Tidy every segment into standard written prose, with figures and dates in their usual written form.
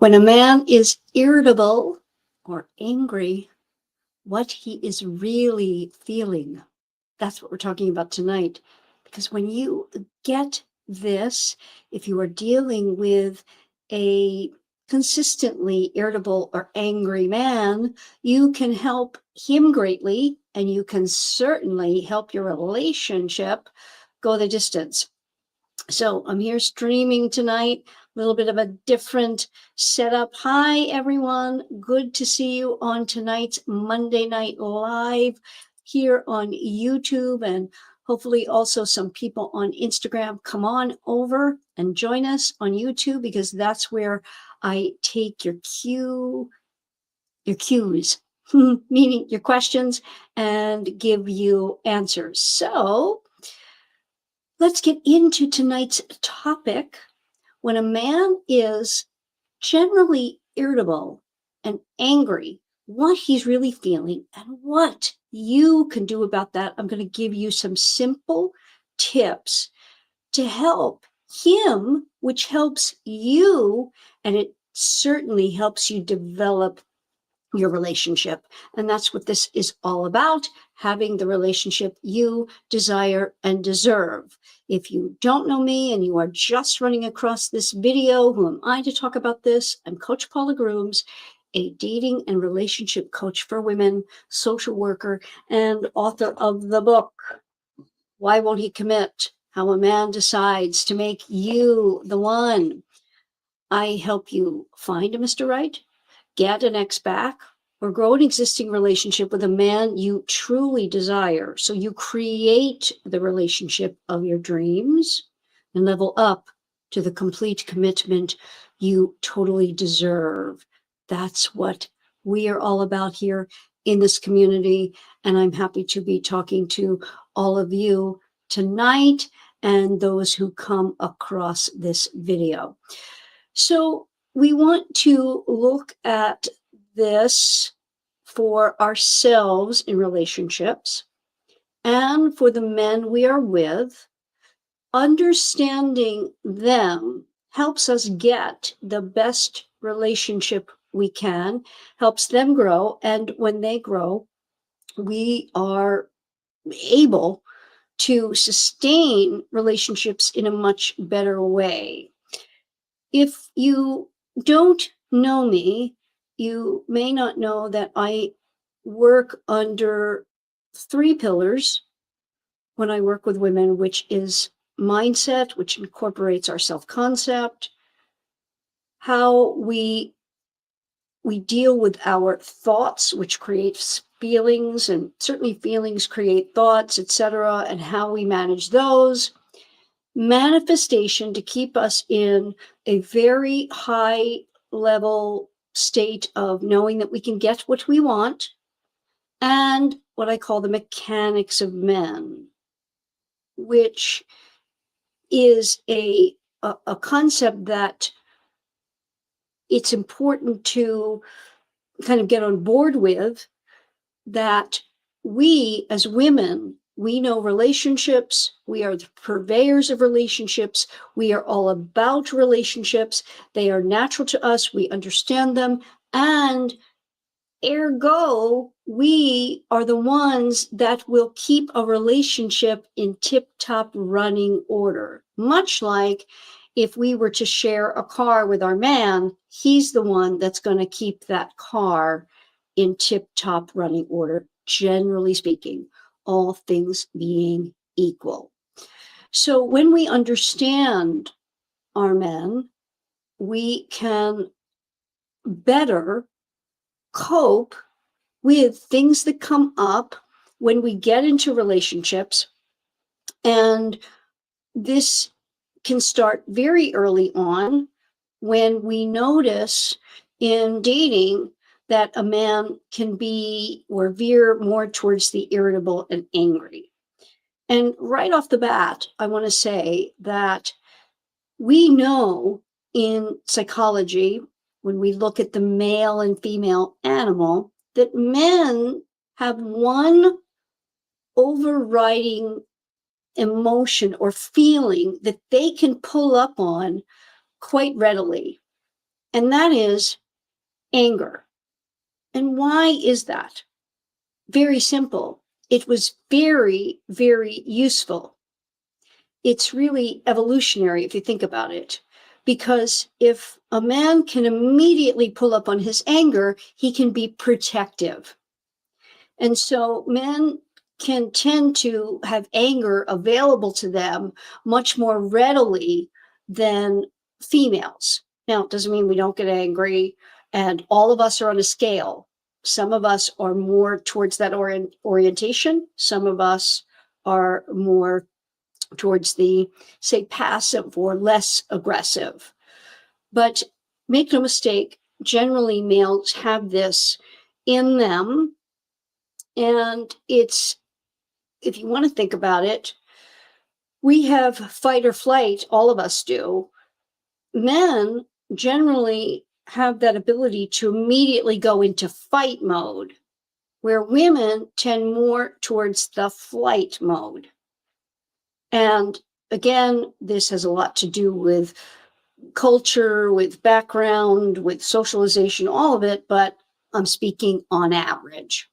When a man is irritable or angry, what he is really feeling. That's what we're talking about tonight. Because when you get this, if you are dealing with a consistently irritable or angry man, you can help him greatly, and you can certainly help your relationship go the distance. So I'm here streaming tonight, a little bit of a different setup. Hi, everyone. Good to see you on tonight's Monday Night Live here on YouTube, and hopefully also some people on Instagram. Come on over and join us on YouTube, because that's where I take your cues, meaning your questions, and give you answers. So let's get into tonight's topic. When a man is generally irritable and angry, what he's really feeling and what you can do about that. I'm going to give you some simple tips to help him, which helps you, and it certainly helps you develop your relationship. And that's what this is all about, having the relationship you desire and deserve. If you don't know me and you are just running across this video, who am I to talk about this? I'm Coach Paula Grooms, a dating and relationship coach for women, social worker, and author of the book, Why Won't He Commit? How a Man Decides to Make You the One. I help you find a Mr. Right, get an ex back, or grow an existing relationship with a man you truly desire. So you create the relationship of your dreams and level up to the complete commitment you totally deserve. That's what we are all about here in this community. And I'm happy to be talking to all of you tonight and those who come across this video. So we want to look at this for ourselves in relationships and for the men we are with. Understanding them helps us get the best relationship we can, helps them grow. And when they grow, we are able to sustain relationships in a much better way. If you don't know me, you may not know that I work under 3 pillars when I work with women, which is mindset, which incorporates our self-concept, how we deal with our thoughts, which creates feelings, and certainly feelings create thoughts, etc., and how we manage those. Manifestation, to keep us in a very high level state of knowing that we can get what we want, and what I call the mechanics of men, which is a concept that it's important to kind of get on board with, that we as women, we know relationships. We are the purveyors of relationships. We are all about relationships. They are natural to us. We understand them. And ergo, we are the ones that will keep a relationship in tip-top running order. Much like if we were to share a car with our man, he's the one that's going to keep that car in tip-top running order, generally speaking, all things being equal. So when we understand our men, we can better cope with things that come up when we get into relationships. And this can start very early on, when we notice in dating that a man can be or veer more towards the irritable and angry. And right off the bat, I want to say that we know in psychology, when we look at the male and female animal, that men have one overriding emotion or feeling that they can pull up on quite readily. and that is anger. And why is that? Very simple. It was very, very useful. It's really evolutionary if you think about it. Because if a man can immediately pull up on his anger, he can be protective. And so men can tend to have anger available to them much more readily than females. Now, it doesn't mean we don't get angry, and all of us are on a scale. Some of us are more towards that orientation. Some of us are more towards the, say, passive or less aggressive. But make no mistake, generally males have this in them. And it's, if you want to think about it, we have fight or flight, all of us do. Men generally have that ability to immediately go into fight mode, where women tend more towards the flight mode. And again, this has a lot to do with culture, with background, with socialization, all of it, but I'm speaking on average.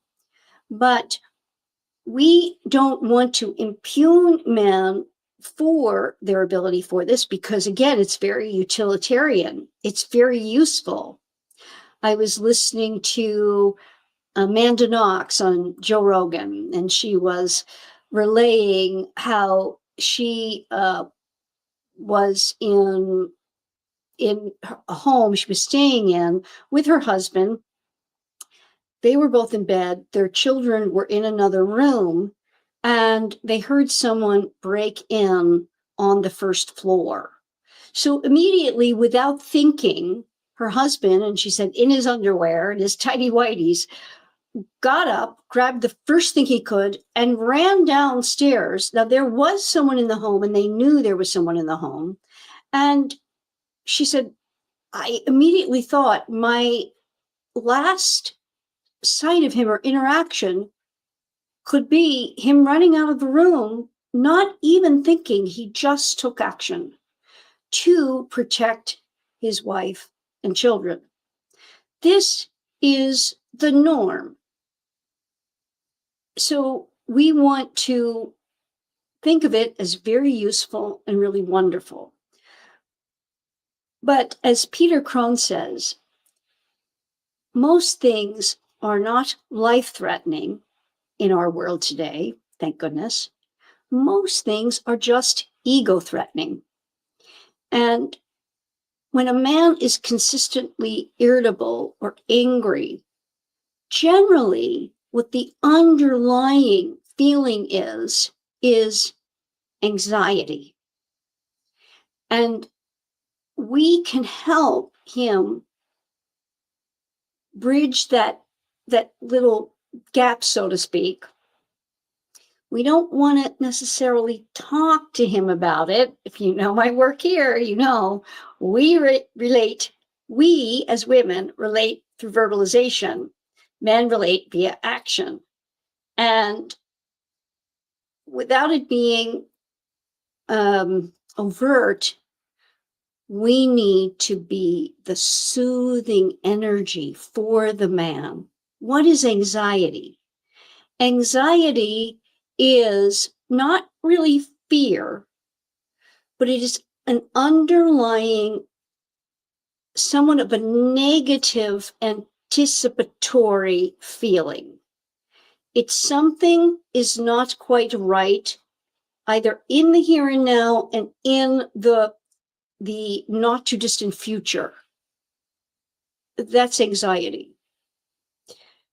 But we don't want to impugn men for their ability for this because, again, it's very utilitarian. It's very useful. I was listening to Amanda Knox on Joe Rogan, and she was relaying how she was in a home she was staying in with her husband. They were both in bed. Their children were in another room, and they heard someone break in on the first floor. So immediately, without thinking, her husband, and she said in his underwear and his tidy whities, got up, grabbed the first thing he could, and ran downstairs. Now, there was someone in the home, and they knew there was someone in the home. And she said, I immediately thought my last sight of him or interaction could be him running out of the room, not even thinking. He just took action to protect his wife and children. This is the norm. So we want to think of it as very useful and really wonderful. But as Peter Crone says, most things are not life-threatening in our world today, thank goodness. Most things are just ego-threatening. And when a man is consistently irritable or angry, generally what the underlying feeling is anxiety. And we can help him bridge that little gap, so to speak. We don't want to necessarily talk to him about it. If you know my work here, you know we relate. We as women relate through verbalization. Men relate via action. And without it being overt, we need to be the soothing energy for the man. What is anxiety? Anxiety is not really fear, but it is an underlying, somewhat of a negative anticipatory feeling. It's something is not quite right, either in the here and now and in the not too distant future. That's anxiety.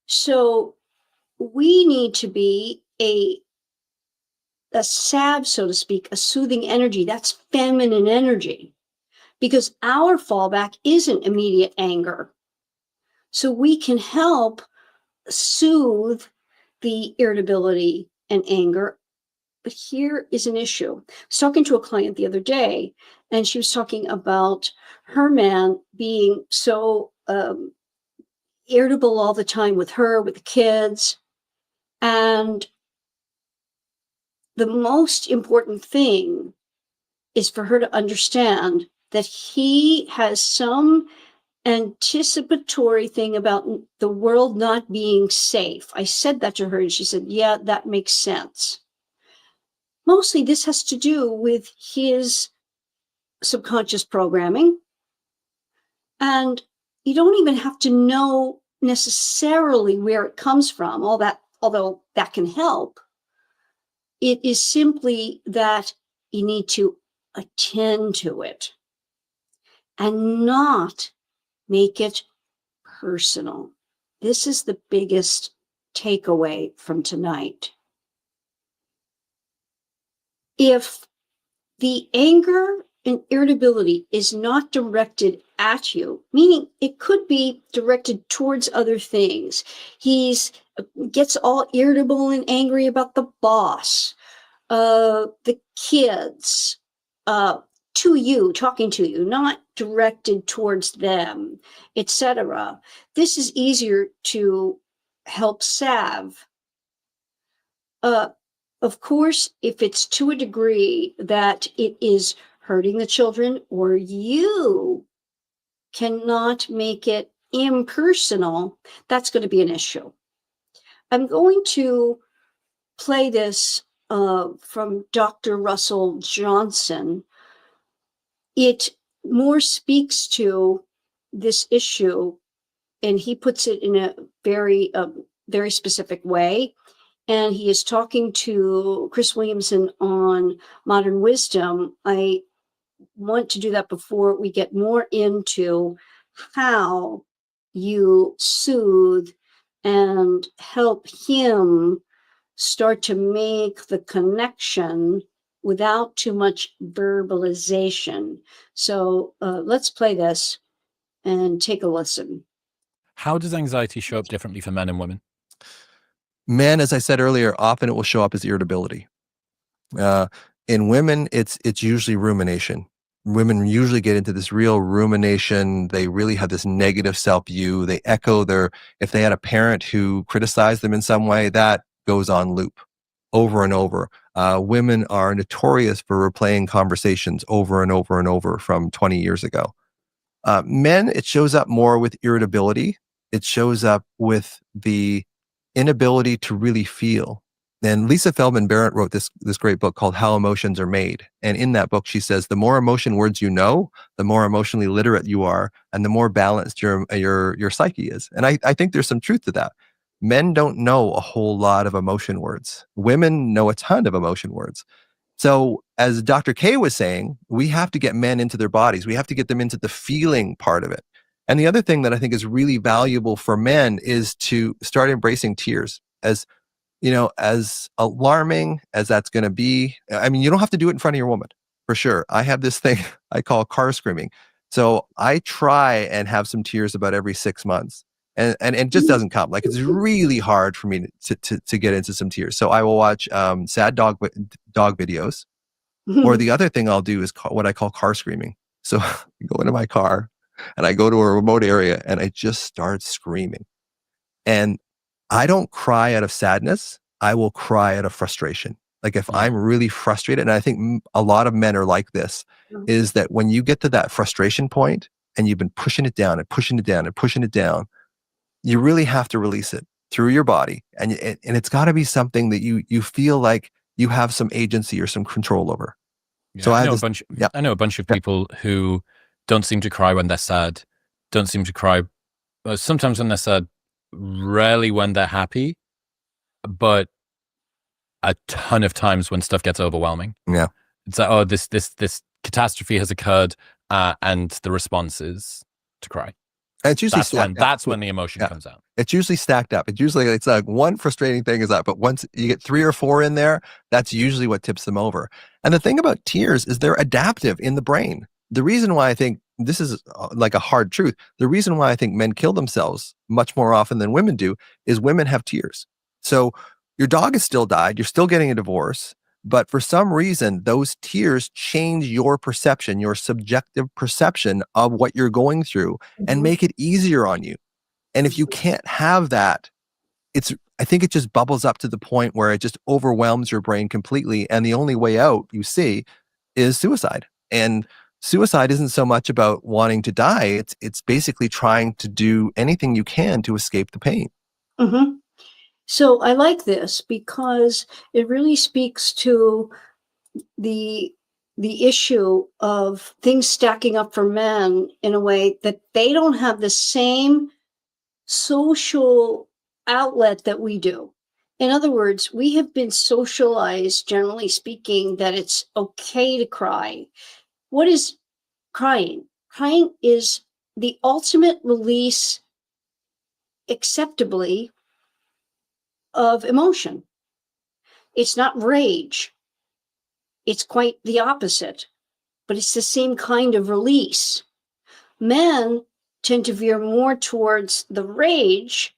So we need to be a salve, so to speak, a soothing energy. That's feminine energy, because our fallback isn't immediate anger. So we can help soothe the irritability and anger. But here is an issue. I was talking to a client the other day, and she was talking about her man being so irritable all the time with her, with the kids. And the most important thing is for her to understand that he has some anticipatory thing about the world not being safe. I said that to her and she said, yeah, that makes sense. Mostly this has to do with his subconscious programming. And you don't even have to know necessarily where it comes from, all that, although that can help. It is simply that you need to attend to it and not make it personal. This is the biggest takeaway from tonight. If the anger and irritability is not directed at you, meaning it could be directed towards other things. He's gets all irritable and angry about the boss, the kids, to you, talking to you, not directed towards them, etc. This is easier to help salve. Of course, if it's to a degree that it is hurting the children or you cannot make it impersonal, that's going to be an issue. I'm going to play this from Dr. Russell Johnson. It more speaks to this issue, and he puts it in a very specific way. And he is talking to Chris Williamson on modern wisdom. I want to do that before we get more into how you soothe and help him start to make the connection without too much verbalization. So let's play this and take a listen. How does anxiety show up differently for men and women? Men, as I said earlier, often it will show up as irritability. In women, it's usually rumination. Women usually get into this real rumination. They really have this negative self-view. They echo if they had a parent who criticized them in some way, that goes on loop over and over. Women are notorious for replaying conversations over and over and over from 20 years ago. Men, it shows up more with irritability. It shows up with the inability to really feel. And Lisa Feldman Barrett wrote this great book called How Emotions Are Made. And in that book, she says, the more emotion words you know, the more emotionally literate you are, and the more balanced your psyche is. And I think there's some truth to that. Men don't know a whole lot of emotion words. Women know a ton of emotion words. So as Dr. K was saying, we have to get men into their bodies. We have to get them into the feeling part of it. And the other thing that I think is really valuable for men is to start embracing tears. As alarming as that's going to be. I mean, you don't have to do it in front of your woman, for sure. I have this thing I call car screaming. So I try and have some tears about every 6 months. And it just doesn't come. Like, it's really hard for me to get into some tears. So I will watch sad dog videos. Or the other thing I'll do is what I call car screaming. So I go into my car and I go to a remote area and I just start screaming. And I don't cry out of sadness. I will cry out of frustration. Like, if I'm really frustrated, and I think a lot of men are like this, is that when you get to that frustration point and you've been pushing it down and pushing it down and pushing it down, you really have to release it through your body. And it's got to be something that you feel like you have some agency or some control over. Yeah, so I know a bunch of people who don't seem to cry when they're sad, don't seem to cry. Sometimes when they're sad, rarely when they're happy, but a ton of times when stuff gets overwhelming. Yeah. It's like, oh, this catastrophe has occurred, and the response is to cry. And it's usually that's when the emotion comes out. It's usually stacked up. It's like one frustrating thing is that, but once you get 3 or 4 in there, that's usually what tips them over. And the thing about tears is they're adaptive in the brain. The reason why I think this is like a hard truth, the reason why I think men kill themselves much more often than women do is women have tears. So your dog has still died, you're still getting a divorce, but for some reason, those tears change your perception, your subjective perception of what you're going through, and make it easier on you. And if you can't have that, I think it just bubbles up to the point where it just overwhelms your brain completely. And the only way out you see is suicide. And suicide isn't so much about wanting to die. It's basically trying to do anything you can to escape the pain. Mm-hmm. So I like this because it really speaks to the issue of things stacking up for men in a way that they don't have the same social outlet that we do. In other words, we have been socialized, generally speaking, that it's okay to cry. What is crying? Crying is the ultimate release, acceptably, of emotion. It's not rage. It's quite the opposite, but it's the same kind of release. Men tend to veer more towards the rage,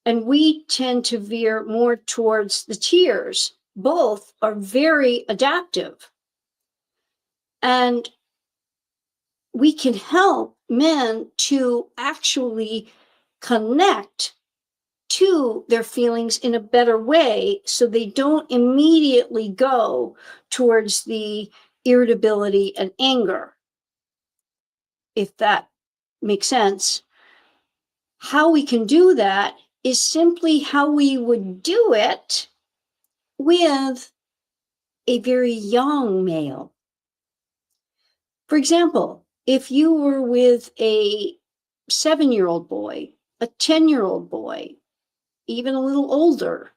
and we tend to veer more towards the tears. Both are very adaptive. And we can help men to actually connect to their feelings in a better way so they don't immediately go towards the irritability and anger, if that makes sense. How we can do that is simply how we would do it with a very young male. For example, if you were with a 7-year-old boy, a 10-year-old boy, even a little older,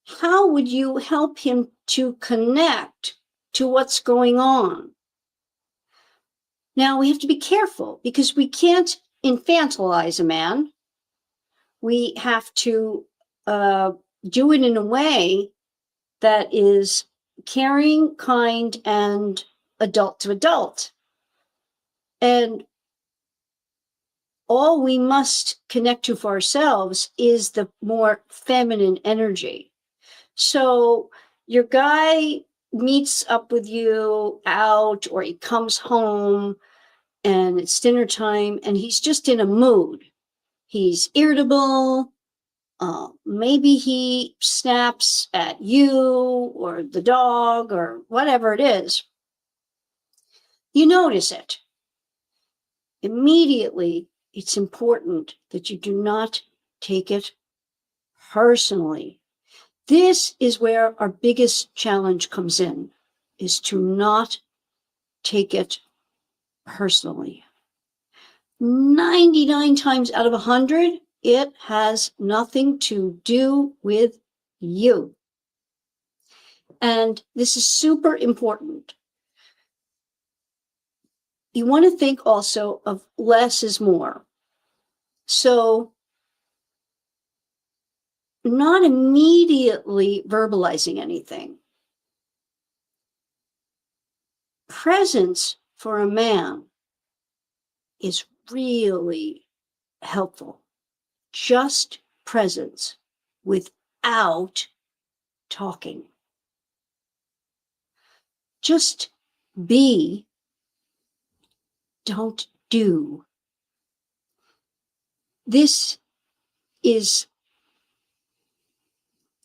how would you help him to connect to what's going on? Now, we have to be careful because we can't infantilize a man. We have to do it in a way that is caring, kind, and adult to adult. And all we must connect to for ourselves is the more feminine energy. So your guy meets up with you out, or he comes home and it's dinner time and he's just in a mood. He's irritable. Maybe he snaps at you or the dog or whatever it is. You notice it. Immediately, it's important that you do not take it personally. This is where our biggest challenge comes in, is to not take it personally. 99 times out of 100, it has nothing to do with you. And this is super important. You want to think also of less is more. So, not immediately verbalizing anything. Presence for a man is really helpful. Just presence without talking. Just be, don't do. This is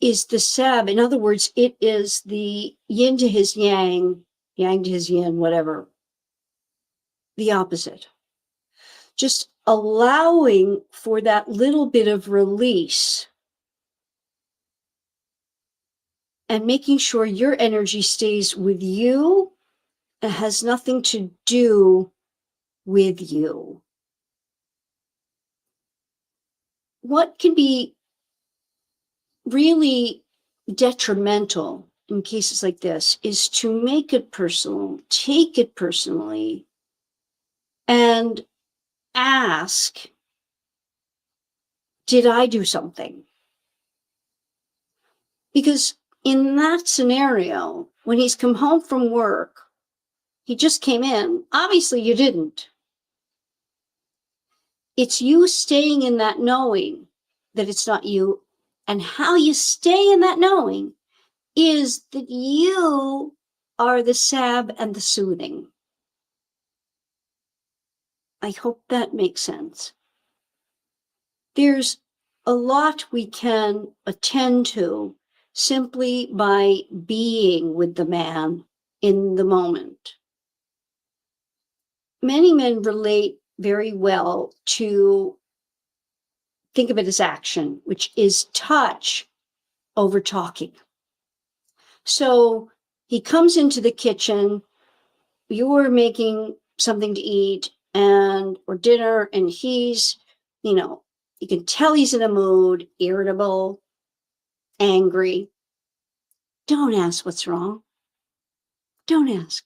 the sab. In other words, it is the yin to his yang, yang to his yin, whatever. The opposite. Just allowing for that little bit of release and making sure your energy stays with you and has nothing to do with you. What can be really detrimental in cases like this is to make it personal, take it personally, and ask, did I do something? Because in that scenario, when he's come home from work, he just came in, obviously you didn't. It's you staying in that knowing that it's not you, and how you stay in that knowing is that you are the salve and the soothing. I hope that makes sense. There's a lot we can attend to simply by being with the man in the moment. many men relate very well to, think of it as action, which is touch over talking. So he comes into the kitchen, you're making something to eat or dinner, and he's, you can tell he's in a mood, irritable, angry. Don't ask what's wrong. Don't ask.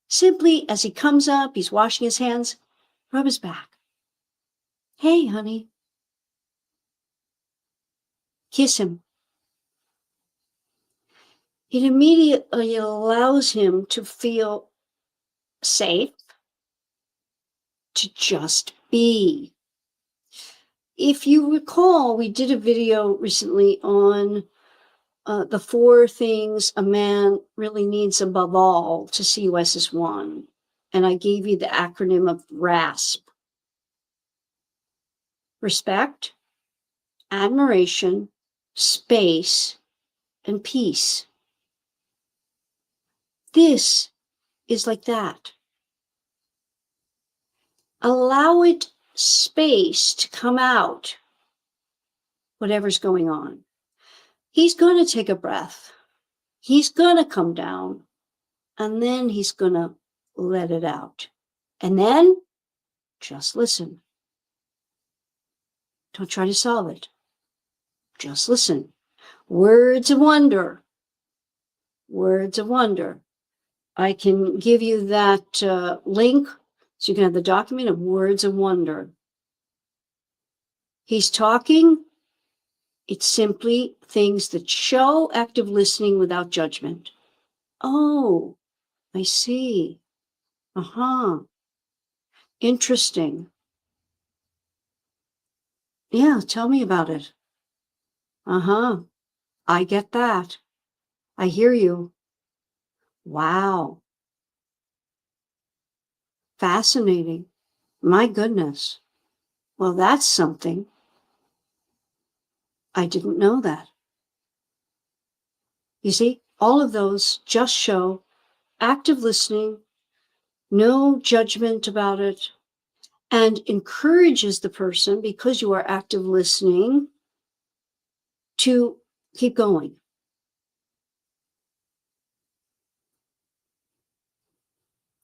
Simply, as he comes up, he's washing his hands, rub his back. Hey, honey. Kiss him. It immediately allows him to feel safe, to just be. If you recall, we did a video recently on the 4 things a man really needs above all to see you as his one. And I gave you the acronym of RASP. Respect, admiration, space, and peace. This is like that. Allow it space to come out, whatever's going on. He's going to take a breath. He's going to come down, and then he's going to let it out. And then just listen. Don't try to solve it. Just listen. Words of wonder. Words of wonder. I can give you that link so you can have the document of words of wonder. He's talking. It's simply things that show active listening without judgment. Oh, I see. Interesting. Yeah, tell me about it. I get that. I hear you. Wow. Fascinating. My goodness. Well, that's something. I didn't know that. You see, all of those just show active listening, no judgment about it, and encourages the person, because you are active listening, to keep going.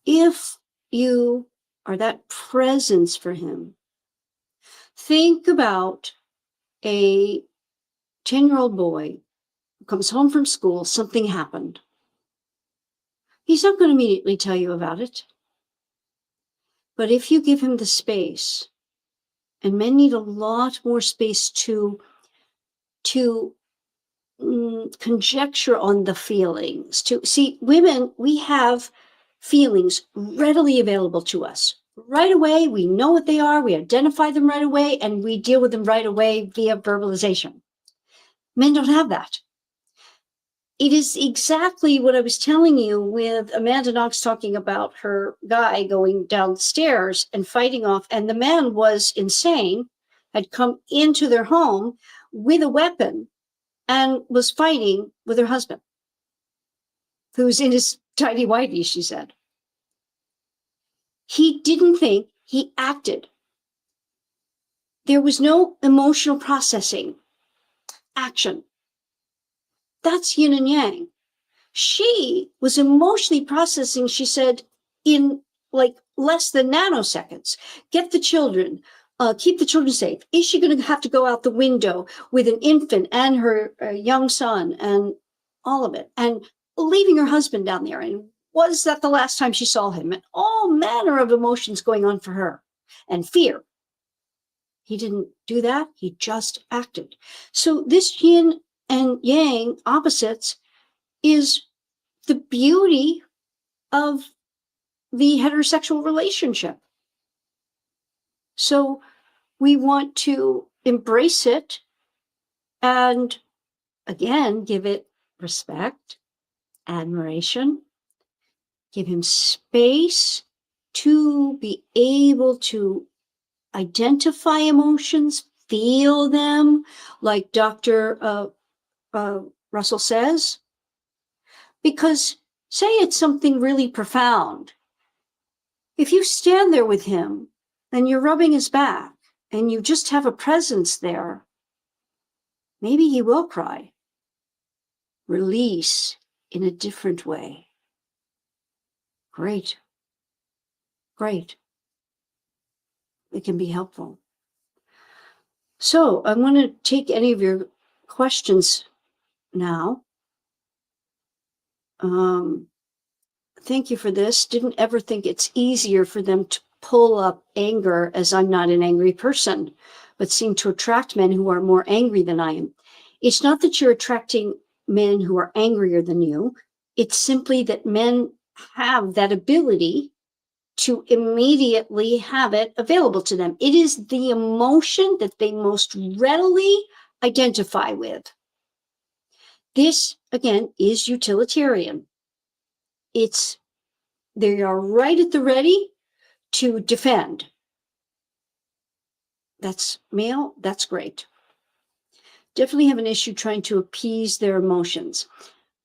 If you are that presence for him, think about a 10-year-old boy who comes home from school, something happened. He's not going to immediately tell you about it. But if you give him the space, and men need a lot more space to conjecture on the feelings. To see, women, we have feelings readily available to us. Right away, we know what they are, we identify them right away, and we deal with them right away via verbalization. Men don't have that. It is exactly what I was telling you with Amanda Knox talking about her guy going downstairs and fighting off, and the man was insane, had come into their home with a weapon and was fighting with her husband, who's in his tidy whitey, she said. He didn't think, he acted. There was no emotional processing. Action. That's yin and yang. She was emotionally processing, she said, in like less than nanoseconds. Get the children, keep the children safe. Is she going to have to go out the window with an infant and her young son and all of it? And leaving her husband down there. And was that the last time she saw him? And all manner of emotions going on for her, and fear. He didn't do that. He just acted. So this yin and yang, opposites, is the beauty of the heterosexual relationship. So we want to embrace it and, again, give it respect, admiration, give him space to be able to identify emotions, feel them, like Dr. Russell says. Because say it's something really profound. If you stand there with him and you're rubbing his back and you just have a presence there, maybe he will cry. Release in a different way. Great. Great. It can be helpful. So I want to take any of your questions now. Thank you for this. Didn't ever think it's easier for them to pull up anger, as I'm not an angry person, but seem to attract men who are more angry than I am. It's not that you're attracting men who are angrier than you. It's simply that men have that ability to immediately have it available to them. It is the emotion that they most readily identify with. This, again, is utilitarian. They are right at the ready to defend. That's male, that's great. Definitely have an issue trying to appease their emotions.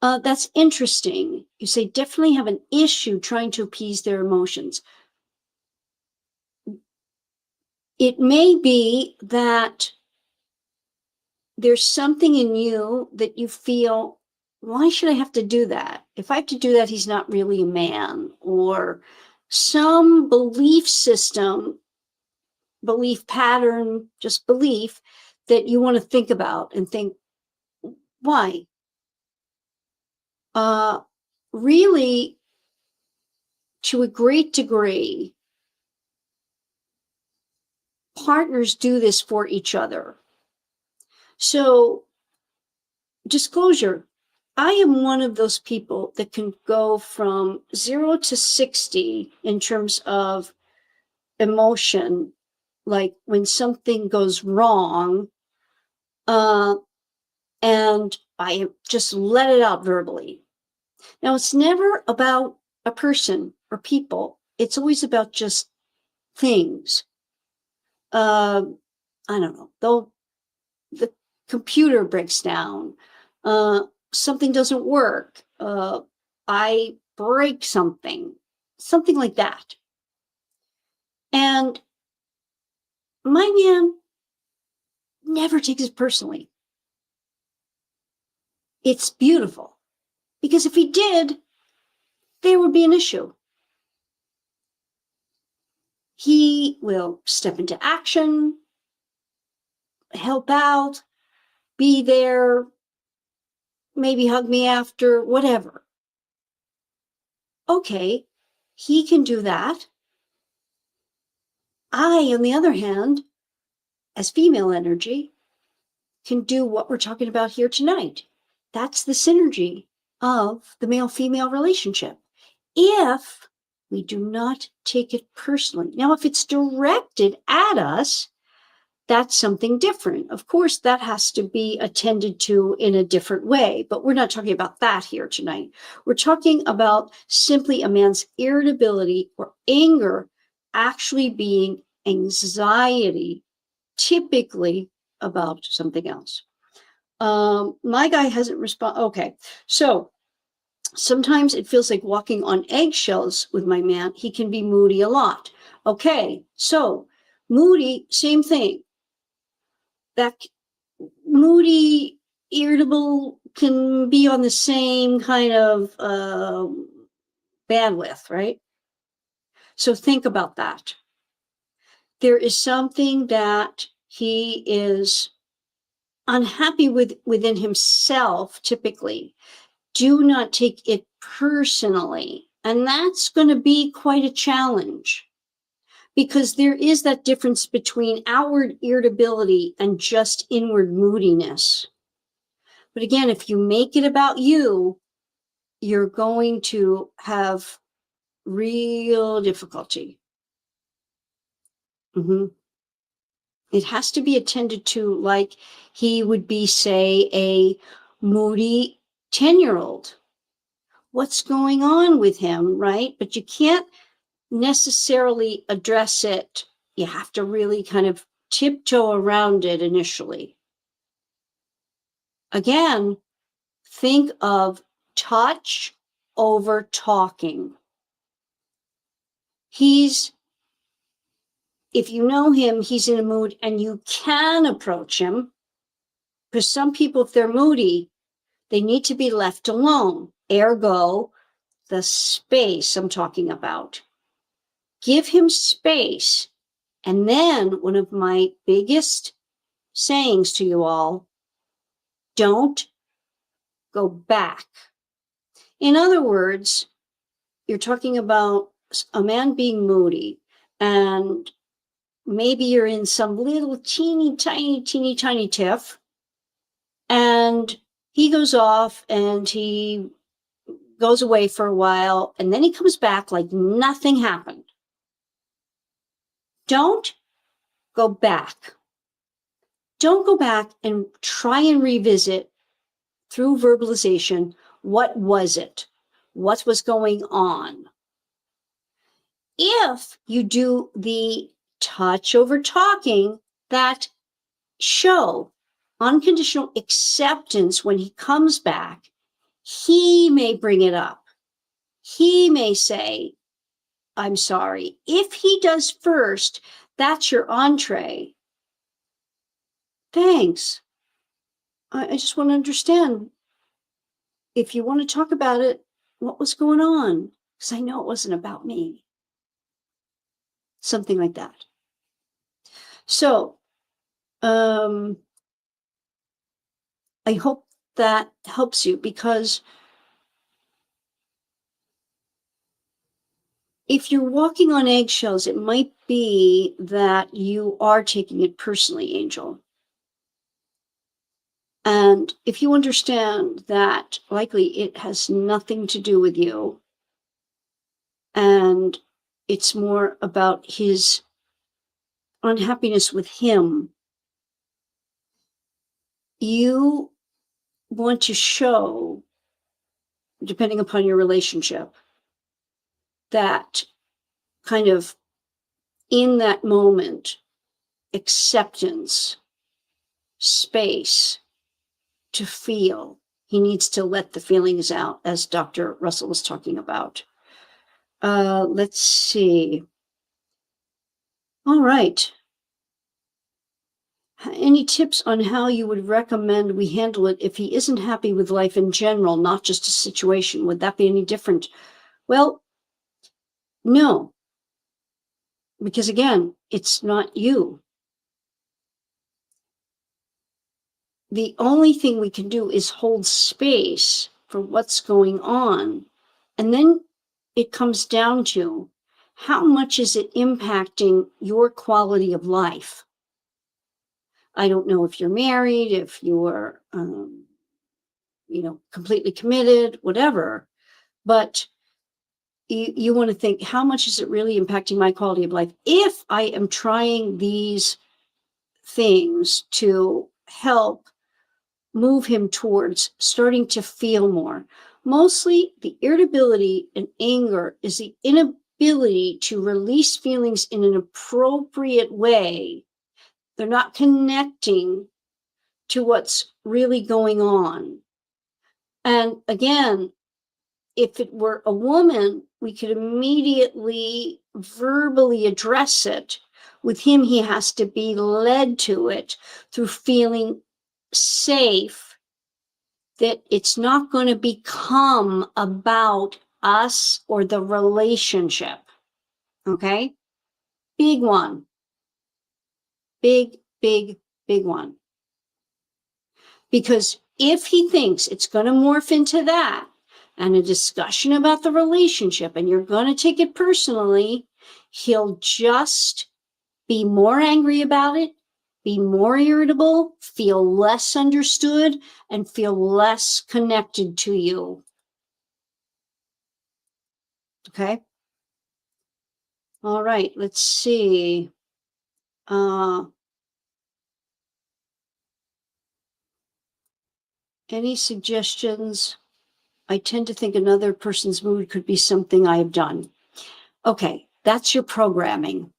That's interesting. You say definitely have an issue trying to appease their emotions. It may be that there's something in you that you feel, why should I have to do that? If I have to do that, he's not really a man. Or some belief system, belief pattern, just belief that you want to think about and think, why? Really, to a great degree, partners do this for each other. So, disclosure, I am one of those people that can go from 0 to 60 in terms of emotion, like when something goes wrong, and I just let it out verbally. Now, it's never about a person or people. It's always about just things. I don't know, though the computer breaks down, something doesn't work, I break something like that. And my man never takes it personally. It's beautiful, because if he did, there would be an issue. He will step into action, help out, be there, maybe hug me after, whatever. Okay, he can do that. I, on the other hand, as female energy, can do what we're talking about here tonight. That's the synergy of the male-female relationship. If we do not take it personally. Now, if it's directed at us, that's something different. Of course, that has to be attended to in a different way, but we're not talking about that here tonight. We're talking about simply a man's irritability or anger actually being anxiety, typically about something else. My guy hasn't responded. Okay, so sometimes it feels like walking on eggshells with my man. He can be moody a lot. Okay, so moody, same thing. That moody, irritable can be on the same kind of bandwidth, right? So think about that. There is something that he is unhappy with within himself, typically. Do not take it personally. And that's going to be quite a challenge, because there is that difference between outward irritability and just inward moodiness. But again, if you make it about you, you're going to have real difficulty. It has to be attended to like he would be, say, a moody 10-year-old. What's going on with him, right? But you can't necessarily address it. You have to really kind of tiptoe around it initially. Again, think of touch over talking. if you know him, he's in a mood and you can approach him. Because some people, if they're moody, they need to be left alone. Ergo, the space I'm talking about. Give him space. And then one of my biggest sayings to you all, don't go back. In other words, you're talking about a man being moody, and maybe you're in some little teeny tiny tiff, and he goes off and he goes away for a while, and then he comes back like nothing happened. Don't go back. Don't go back and try and revisit through verbalization. What was it? What was going on? If you do the touch over talking that show unconditional acceptance when he comes back, he may bring it up. He may say, I'm sorry. If he does first, that's your entree. Thanks. I just want to understand. If you want to talk about it, what was going on? Because I know it wasn't about me. Something like that. So, I hope that helps you, because if you're walking on eggshells, it might be that you are taking it personally, Angel. And if you understand that likely it has nothing to do with you, and it's more about his unhappiness with him, you want to show, depending upon your relationship, that kind of in that moment, acceptance, space to feel. He needs to let the feelings out, as Dr. Russell was talking about. Let's see. All right. Any tips on how you would recommend we handle it if he isn't happy with life in general, not just a situation? Would that be any different? Well, no. Because again, it's not you. The only thing we can do is hold space for what's going on. And then it comes down to how much is it impacting your quality of life? I don't know if you're married, if you're, completely committed, whatever, but you want to think, how much is it really impacting my quality of life? If I am trying these things to help move him towards starting to feel more. Mostly the irritability and anger is the inability to release feelings in an appropriate way. They're not connecting to what's really going on. And again, if it were a woman, we could immediately verbally address it. With him, he has to be led to it through feeling safe, that it's not going to become about us or the relationship. Okay? Big one. Big one. Because if he thinks it's going to morph into that and a discussion about the relationship, and you're going to take it personally, he'll just be more angry about it, be more irritable, feel less understood, and feel less connected to you. Okay? All right, let's see. Any suggestions? I tend to think another person's mood could be something I have done. Okay, that's your programming.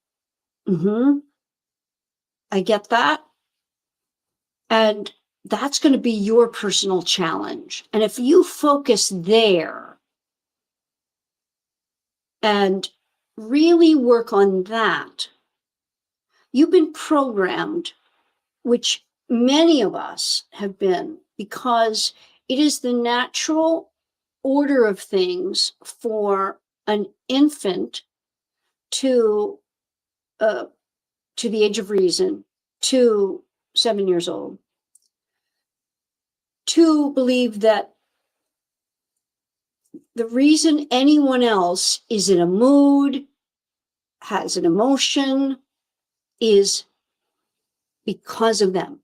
I get that. And that's going to be your personal challenge. And if you focus there and really work on that, you've been programmed, which many of us have been, because it is the natural order of things for an infant to the age of reason, to 7 years old, to believe that the reason anyone else is in a mood, has an emotion, is because of them.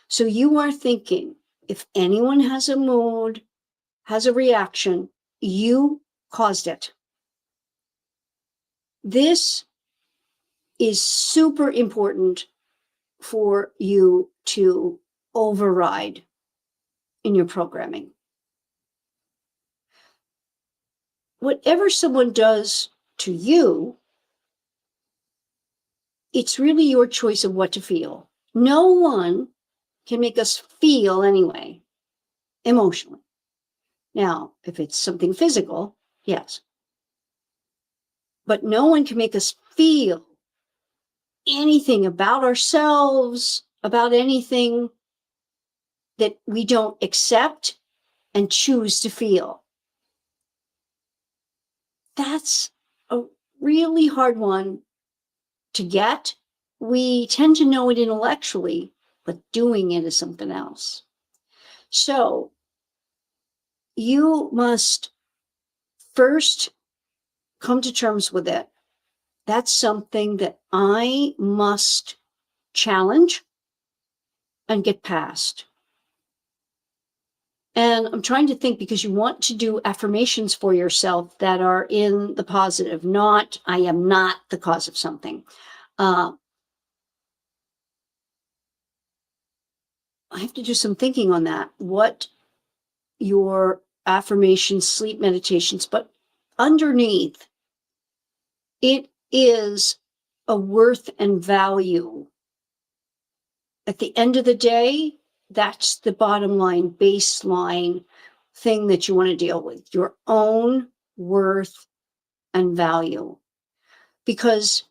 So you are thinking, if anyone has a mood, has a reaction, you caused it. This is super important for you to override in your programming. Whatever someone does to you, it's really your choice of what to feel. No one can make us feel anyway, emotionally. Now, if it's something physical, yes. But no one can make us feel anything about ourselves, about anything that we don't accept and choose to feel. That's a really hard one to get. We tend to know it intellectually, but doing it is something else. So you must first come to terms with it. That's something that I must challenge and get past. And I'm trying to think, because you want to do affirmations for yourself that are in the positive, not I am not the cause of something. I have to do some thinking on that. What your affirmations, sleep meditations, but underneath, it is a worth and value. At the end of the day, that's the bottom line, baseline thing that you want to deal with, your own worth and value. Because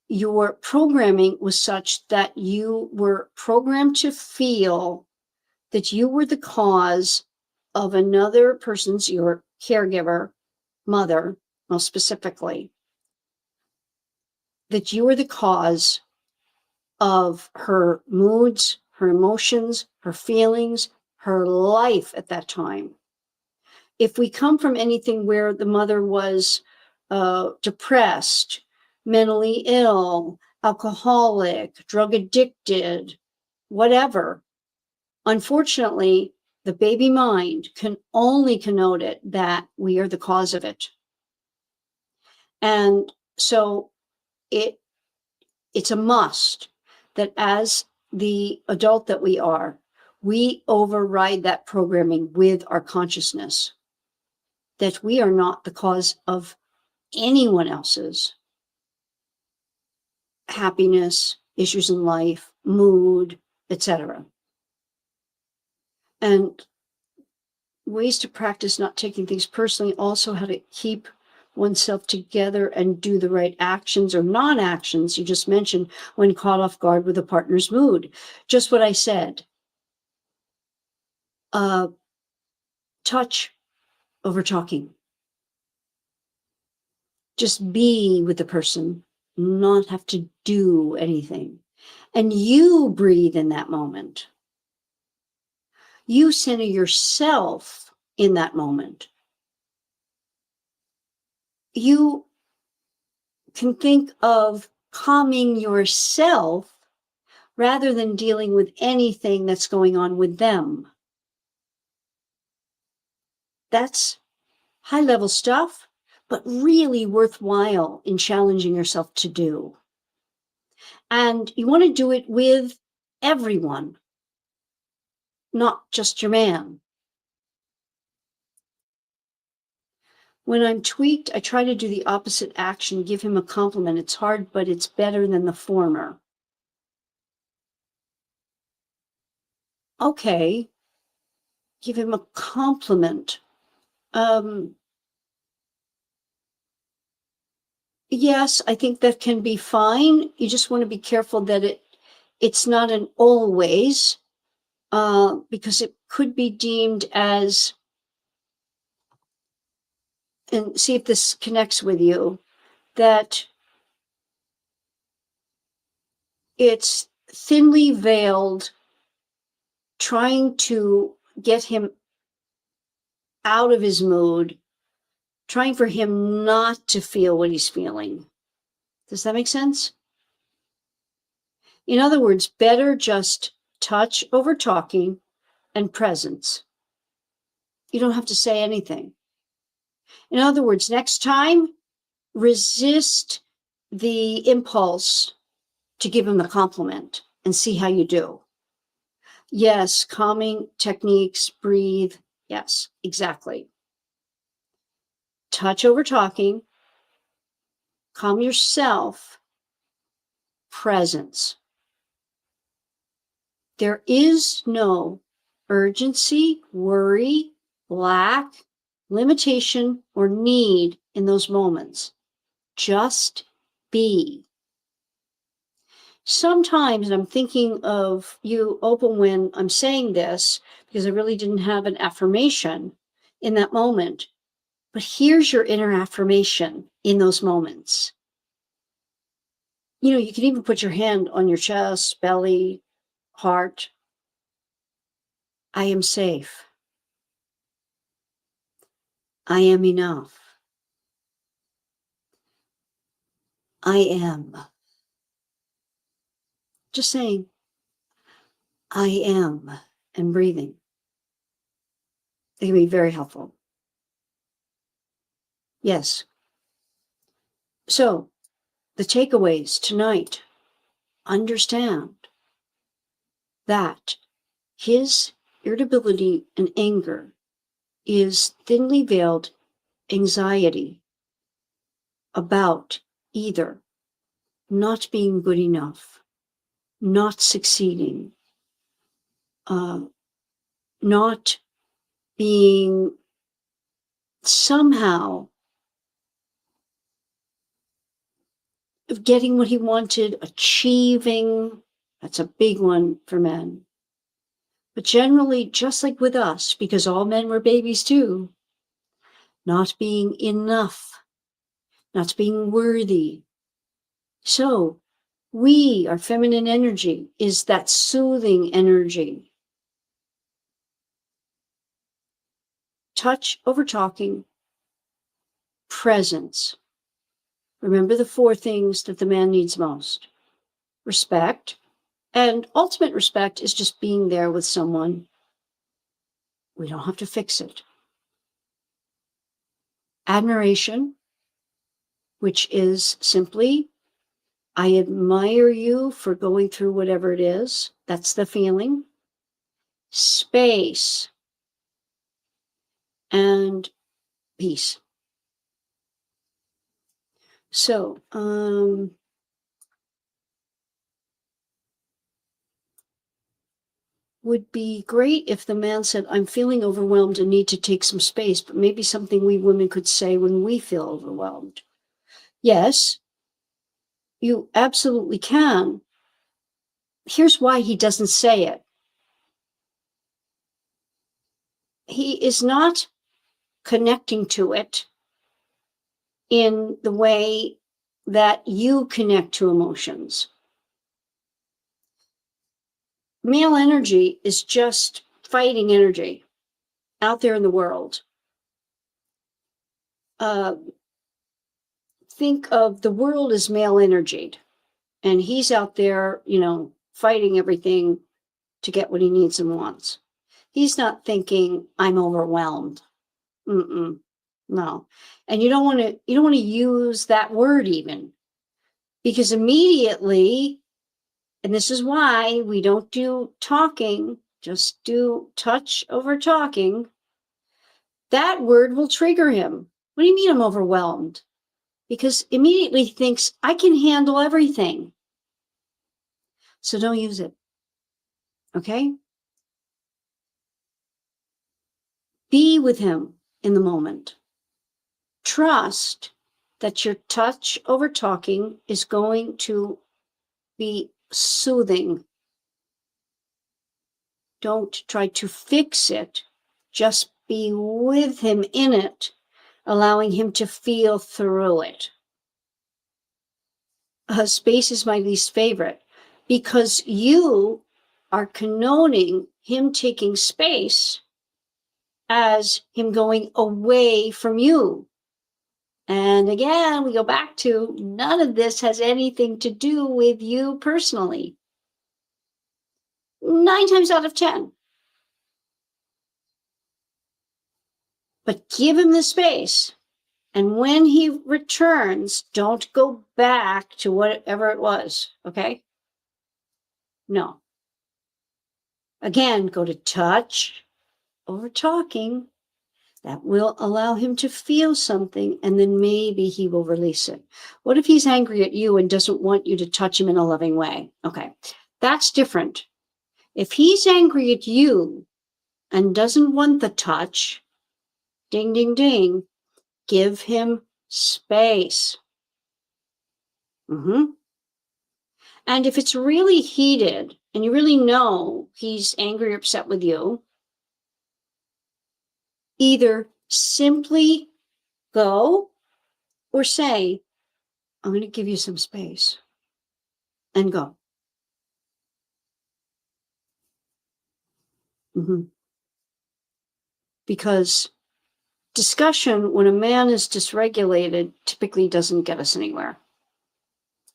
your programming was such that you were programmed to feel that you were the cause of another person's, your caregiver, mother, most specifically, that you were the cause of her moods, her emotions, her feelings, her life at that time. If we come from anything where the mother was depressed, mentally ill, alcoholic, drug addicted, whatever, unfortunately, the baby mind can only connote it that we are the cause of it. And so it's a must that as the adult that we are, we override that programming with our consciousness, that we are not the cause of anyone else's happiness, issues in life, mood, etc. And ways to practice not taking things personally, also how to keep oneself together and do the right actions or non-actions you just mentioned when caught off guard with a partner's mood. Just what I said. Touch over talking. Just be with the person, not have to do anything. And you breathe in that moment. You center yourself in that moment. You can think of calming yourself rather than dealing with anything that's going on with them. That's high-level stuff, but really worthwhile in challenging yourself to do. And you want to do it with everyone, not just your man. When I'm tweaked, I try to do the opposite action, give him a compliment. It's hard, but it's better than the former. Okay, give him a compliment. Yes, I think that can be fine. You just want to be careful that it's not an always, because it could be deemed as, and see if this connects with you, that it's thinly veiled, trying to get him out of his mood, trying for him not to feel what he's feeling. Does that make sense? In other words, better just touch over talking and presence. You don't have to say anything. In other words, next time, resist the impulse to give him a compliment and see how you do. Yes, calming techniques, breathe. Yes, exactly. Touch over talking, calm yourself, presence. There is no urgency, worry, lack, limitation, or need in those moments. Just be. Sometimes, and I'm thinking of you, Opal, when I'm saying this, because I really didn't have an affirmation in that moment. But here's your inner affirmation in those moments. You can even put your hand on your chest, belly, heart. I am safe. I am enough. I am. Just saying, I am, and breathing. It can be very helpful. Yes. So, the takeaways tonight, understand that his irritability and anger is thinly veiled anxiety about either not being good enough, not succeeding, not being somehow getting what he wanted, achieving. That's a big one for men. But generally, just like with us, because all men were babies too, not being enough, not being worthy. So our feminine energy is that soothing energy. Touch over talking, presence. Remember the 4 things that the man needs most. Respect. And ultimate respect is just being there with someone. We don't have to fix it. Admiration, which is simply, I admire you for going through whatever it is. That's the feeling. Space and peace. So, would be great if the man said, I'm feeling overwhelmed and need to take some space, but maybe something we women could say when we feel overwhelmed. Yes, you absolutely can. Here's why he doesn't say it. He is not connecting to it in the way that you connect to emotions. Male energy is just fighting energy out there in the world. Think of the world as male energied, and he's out there, fighting everything to get what he needs and wants. He's not thinking, I'm overwhelmed. No. And you don't want to use that word even, because immediately, and this is why we don't do talking, just do touch over talking, that word will trigger him. What do you mean I'm overwhelmed? Because immediately he thinks, I can handle everything. So don't use it. Okay? Be with him in the moment. Trust that your touch over talking is going to be soothing. Don't try to fix it. Just be with him in it, allowing him to feel through it. Space is my least favorite because you are connoting him taking space as him going away from you. And again, we go back to none of this has anything to do with you personally. 9 times out of 10. But give him the space. And when he returns, don't go back to whatever it was, okay? No. Again, go to touch over talking. That will allow him to feel something, and then maybe he will release it. What if he's angry at you and doesn't want you to touch him in a loving way? Okay, that's different. If he's angry at you and doesn't want the touch, ding, ding, ding, give him space. And if it's really heated and you really know he's angry or upset with you, either simply go or say, I'm going to give you some space, and go. Because discussion, when a man is dysregulated, typically doesn't get us anywhere.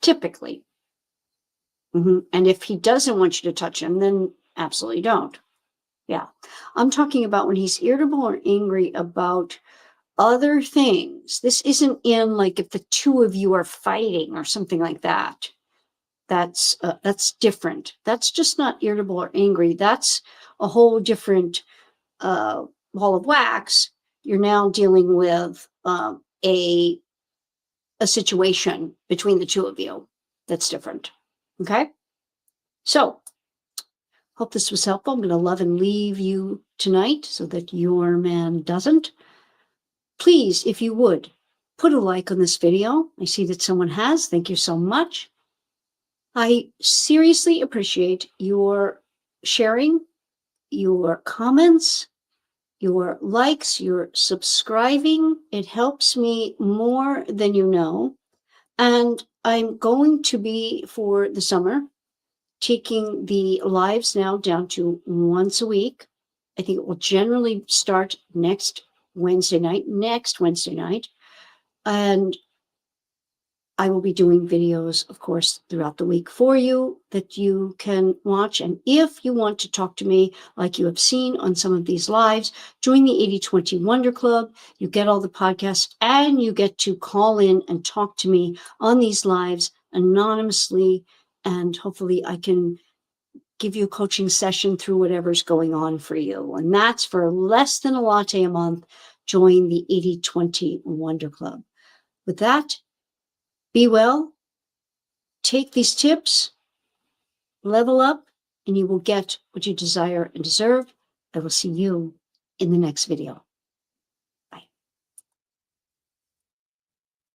Typically. And if he doesn't want you to touch him, then absolutely don't. Yeah. I'm talking about when he's irritable or angry about other things. This isn't in like if the two of you are fighting or something like that. That's different. That's just not irritable or angry. That's a whole different ball of wax. You're now dealing with a situation between the two of you that's different. Okay? So, hope this was helpful. I'm going to love and leave you tonight so that your man doesn't. Please, if you would, put a like on this video. I see that someone has. Thank you so much. I seriously appreciate your sharing, your comments, your likes, your subscribing. It helps me more than you know. And I'm going to be, for the summer, taking the lives now down to once a week. I think it will generally start next Wednesday night. And I will be doing videos, of course, throughout the week for you that you can watch. And if you want to talk to me like you have seen on some of these lives, join the 80/20 Wonder Club. You get all the podcasts and you get to call in and talk to me on these lives anonymously. And hopefully I can give you a coaching session through whatever's going on for you. And that's for less than a latte a month. Join the 80/20 Wonder Club. With that, be well, take these tips, level up, and you will get what you desire and deserve. I will see you in the next video.